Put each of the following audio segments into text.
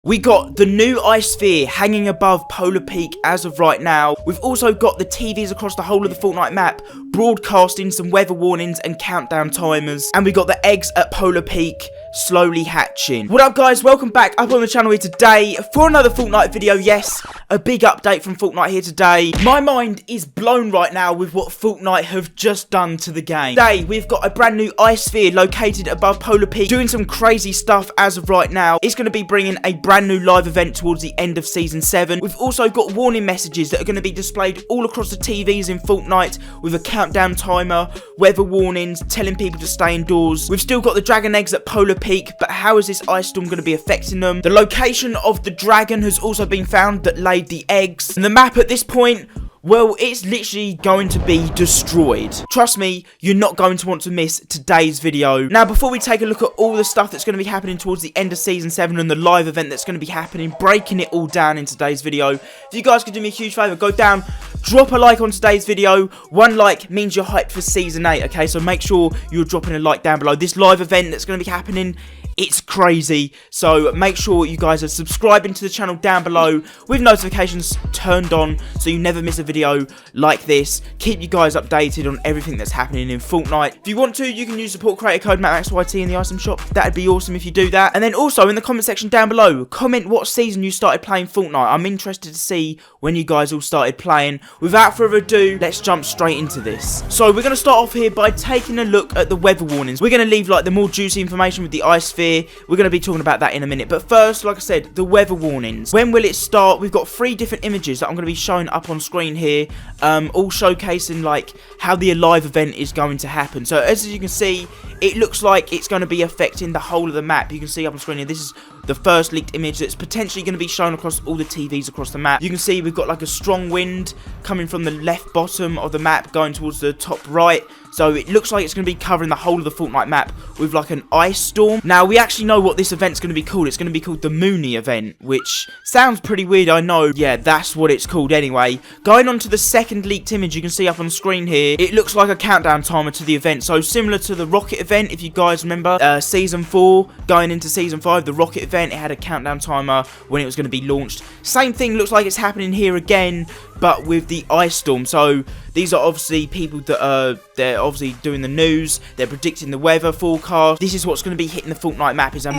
We got the new ice sphere hanging above Polar Peak as of right now. We've also got the TVs across the whole of the Fortnite map broadcasting some weather warnings and countdown timers. And we got the eggs at Polar Peak slowly hatching. What up guys, welcome back up on the channel here today for another Fortnite video. Yes, a big update from Fortnite here today. My mind is blown right now with what Fortnite have just done to the game. Today we've got a brand new ice sphere located above Polar Peak doing some crazy stuff as of right now. It's going to be bringing a brand new live event towards the end of season 7. We've also got warning messages that are going to be displayed all across the TVs in Fortnite with a countdown timer, weather warnings, telling people to stay indoors. We've still got the dragon eggs at Polar Peak, but how is this ice storm going to be affecting them? The location of the dragon has also been found that laid the eggs. And the map at this point, well, it's literally going to be destroyed. Trust me, you're not going to want to miss today's video. Now, before we take a look at all the stuff that's going to be happening towards the end of Season 7 and the live event that's going to be happening, breaking it all down in today's video, if you guys could do me a huge favour, go down, drop a like on today's video. One like means you're hyped for Season 8, okay? So make sure you're dropping a like down below. This live event that's going to be happening, it's crazy, so make sure you guys are subscribing to the channel down below with notifications turned on so you never miss a video like this. Keep you guys updated on everything that's happening in Fortnite. If you want to, you can use support creator code macmacsyt in the item shop. That'd be awesome if you do that. And then also in the comment section down below, comment what season you started playing Fortnite. I'm interested to see when you guys all started playing. Without further ado, let's jump straight into this. So we're going to start off here by taking a look at the weather warnings. We're going to leave like the more juicy information with the ice sphere. We're going to be talking about that in a minute, but first, like I said, the weather warnings. When will it start? We've got 3 different images that I'm going to be showing up on screen here, all showcasing like how the live event is going to happen. So as you can see, it looks like it's going to be affecting the whole of the map. You can see up on screen here, this is the first leaked image that's potentially going to be shown across all the TVs across the map. You can see we've got like a strong wind coming from the left bottom of the map going towards the top right. So it looks like it's going to be covering the whole of the Fortnite map with like an ice storm. Now we actually know what this event's going to be called. It's going to be called the Mooney event, which sounds pretty weird, I know. Yeah, that's what it's called anyway. Going on to the second leaked image you can see up on screen here, it looks like a countdown timer to the event. So similar to the rocket event, if you guys remember, season 4 going into season 5, the rocket event, it had a countdown timer when it was going to be launched. Same thing looks like it's happening here again, but with the ice storm. So these are obviously people that they're obviously doing the news, they're predicting the weather forecast. This is what's going to be hitting the Fortnite map, is a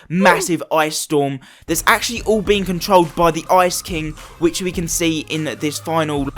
massive ice storm that's actually all being controlled by the Ice King, which we can see in this final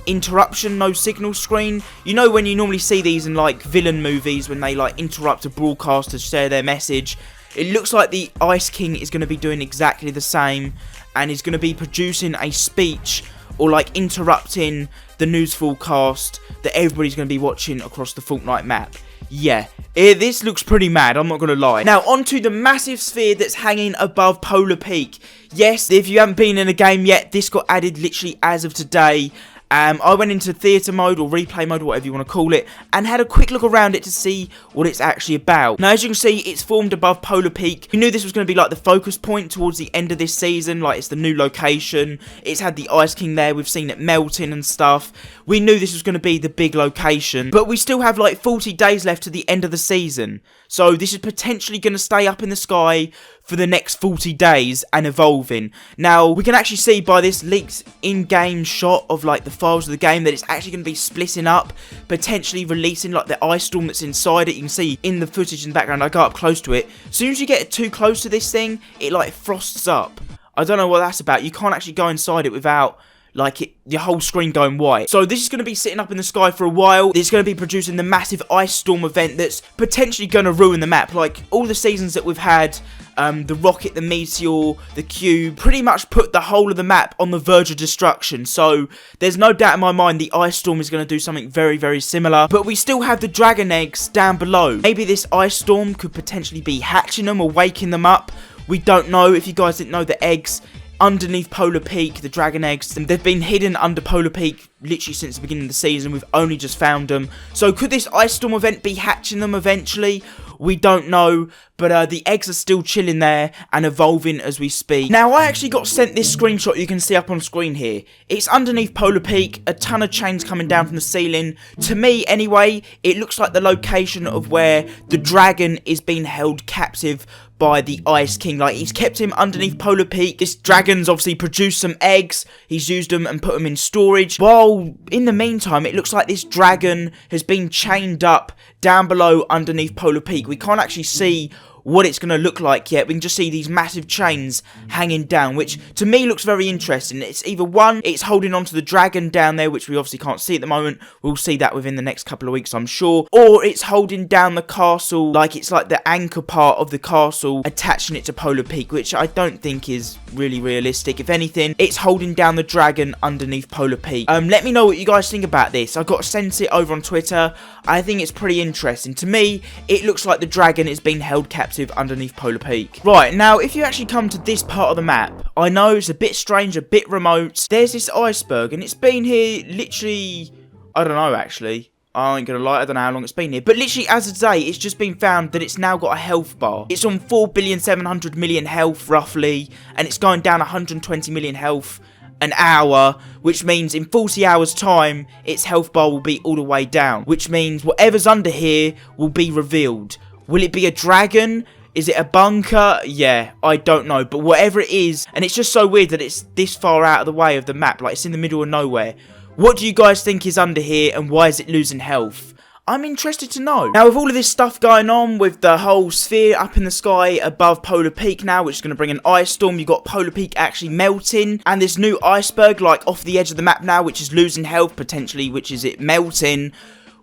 interruption no signal screen. You know when you normally see these in like villain movies when they like interrupt a broadcast to share their message. It looks like the Ice King is going to be doing exactly the same, and is going to be producing a speech or like interrupting the news forecast that everybody's going to be watching across the Fortnite map. Yeah, this looks pretty mad, I'm not going to lie. Now, onto the massive sphere that's hanging above Polar Peak. Yes, if you haven't been in a game yet, this got added literally as of today. I went into theatre mode or replay mode, whatever you want to call it, and had a quick look around it to see what it's actually about. Now, as you can see, it's formed above Polar Peak. We knew this was going to be like the focus point towards the end of this season, like it's the new location. It's had the Ice King there, we've seen it melting and stuff. We knew this was going to be the big location, but we still have like 40 days left to the end of the season. So this is potentially going to stay up in the sky for the next 40 days and evolving. Now, we can actually see by this leaked in-game shot of like the files of the game that it's actually going to be splitting up, potentially releasing like the ice storm that's inside it. You can see in the footage in the background, I go up close to it. As soon as you get too close to this thing, it like frosts up. I don't know what that's about. You can't actually go inside it without like your whole screen going white. So this is going to be sitting up in the sky for a while. It's going to be producing the massive ice storm event that's potentially going to ruin the map. Like all the seasons that we've had, the rocket, the meteor, the cube, pretty much put the whole of the map on the verge of destruction. So there's no doubt in my mind the ice storm is going to do something very similar. But we still have the dragon eggs down below. Maybe this ice storm could potentially be hatching them or waking them up. We don't know. If you guys didn't know, the eggs underneath Polar Peak, the dragon eggs, and they've been hidden under Polar Peak literally since the beginning of the season. We've only just found them. So could this ice storm event be hatching them eventually? We don't know, but the eggs are still chilling there and evolving as we speak. Now, I actually got sent this screenshot you can see up on screen here. It's underneath Polar Peak, a ton of chains coming down from the ceiling. To me, anyway, it looks like the location of where the dragon is being held captive by the Ice King. Like, he's kept him underneath Polar Peak. This dragon's obviously produced some eggs. He's used them and put them in storage. While, in the meantime, it looks like this dragon has been chained up down below underneath Polar Peak. We can't actually see what it's going to look like yet. We can just see these massive chains hanging down, which to me looks very interesting. It's either one, it's holding onto the dragon down there, which we obviously can't see at the moment. We'll see that within the next couple of weeks, I'm sure. Or it's holding down the castle, like it's like the anchor part of the castle, attaching it to Polar Peak, which I don't think is really realistic. If anything, it's holding down the dragon underneath Polar Peak. Let me know what you guys think about this. I got sent it over on Twitter. I think it's pretty interesting. To me, it looks like the dragon is being held captive underneath Polar Peak. Right, now, if you actually come to this part of the map, I know it's a bit strange, a bit remote. There's this iceberg, and it's been here literally, I don't know, actually. I ain't gonna lie, I don't know how long it's been here. But literally, as of today, it's just been found that it's now got a health bar. It's on 4,700,000,000 health, roughly, and it's going down 120 million health an hour, which means in 40 hours time its health bar will be all the way down, which means whatever's under here will be revealed. Will it be a dragon? Is it a bunker? Yeah, I don't know, but whatever it is, and it's just so weird that it's this far out of the way of the map, like it's in the middle of nowhere. What do you guys think is under here, and why is it losing health? I'm interested to know. Now, with all of this stuff going on, with the whole sphere up in the sky above Polar Peak now, which is going to bring an ice storm, you've got Polar Peak actually melting, and this new iceberg, like, off the edge of the map now, which is losing health, potentially, which is it melting.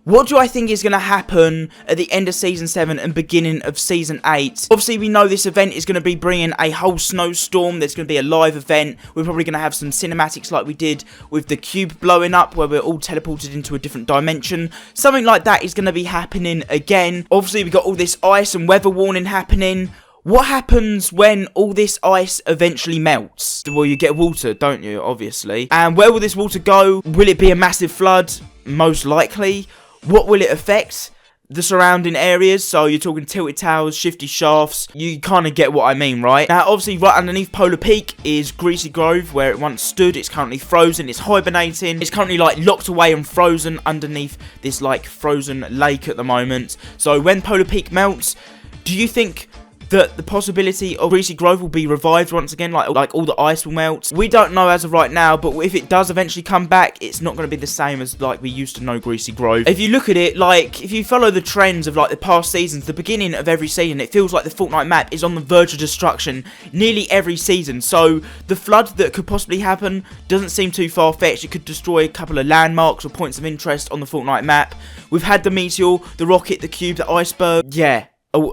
What do I think is going to happen at the end of Season 7 and beginning of Season 8? Obviously, we know this event is going to be bringing a whole snowstorm. There's going to be a live event. We're probably going to have some cinematics like we did with the cube blowing up, where we're all teleported into a different dimension. Something like that is going to be happening again. Obviously, we've got all this ice and weather warning happening. What happens when all this ice eventually melts? Well, you get water, don't you, obviously. And where will this water go? Will it be a massive flood? Most likely. What will it affect? The surrounding areas, so you're talking tilted towers, shifty shafts, you kind of get what I mean, right? Now, obviously, right underneath Polar Peak is Greasy Grove, where it once stood. It's currently frozen, it's hibernating, it's currently, like, locked away and frozen underneath this, like, frozen lake at the moment. So, when Polar Peak melts, do you think that the possibility of Greasy Grove will be revived once again, like all the ice will melt? We don't know as of right now, but if it does eventually come back, it's not going to be the same as like we used to know Greasy Grove. If you look at it, like, if you follow the trends of like the past seasons, the beginning of every season, it feels like the Fortnite map is on the verge of destruction nearly every season. So the flood that could possibly happen doesn't seem too far-fetched. It could destroy a couple of landmarks or points of interest on the Fortnite map. We've had the meteor, the rocket, the cube, the iceberg. Yeah.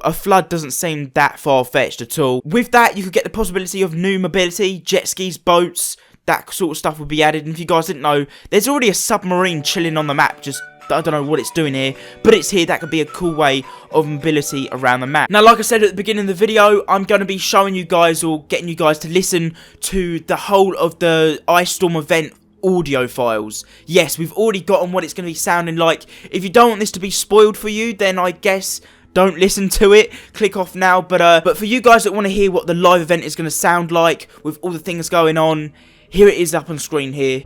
A flood doesn't seem that far-fetched at all. With that, you could get the possibility of new mobility, jet skis, boats, that sort of stuff would be added. And if you guys didn't know, there's already a submarine chilling on the map, just, I don't know what it's doing here, but it's here. That could be a cool way of mobility around the map. Now, like I said at the beginning of the video, I'm going to be showing you guys, or getting you guys to listen to the whole of the Ice Storm event audio files. Yes, we've already gotten what it's going to be sounding like. If you don't want this to be spoiled for you, then I guess don't listen to it, click off now. But for you guys that want to hear what the live event is going to sound like with all the things going on, here it is up on screen here.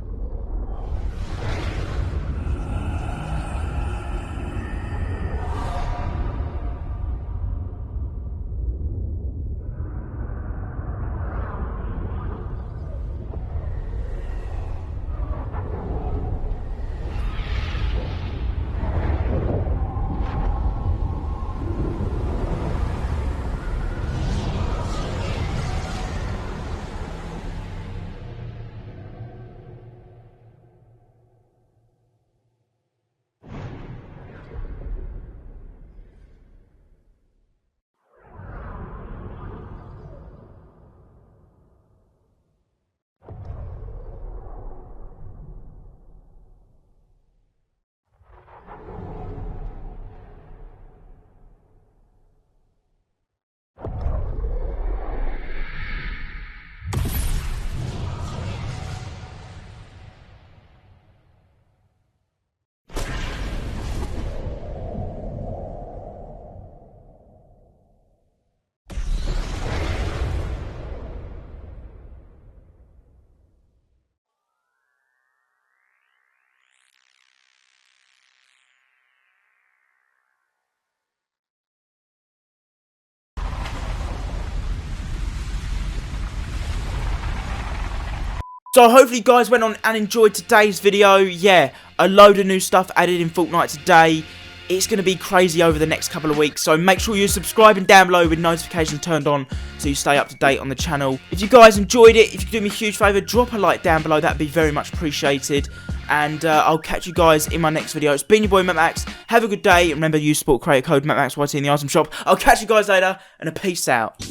So hopefully you guys went on and enjoyed today's video. Yeah, a load of new stuff added in Fortnite today. It's going to be crazy over the next couple of weeks, so make sure you're subscribing down below with notifications turned on so you stay up to date on the channel. If you guys enjoyed it, if you could do me a huge favour, drop a like down below, that'd be very much appreciated. And I'll catch you guys in my next video. It's been your boy Macmax. Have a good day. Remember, use sport creator code MacMaxYT in the item shop. I'll catch you guys later, and a peace out.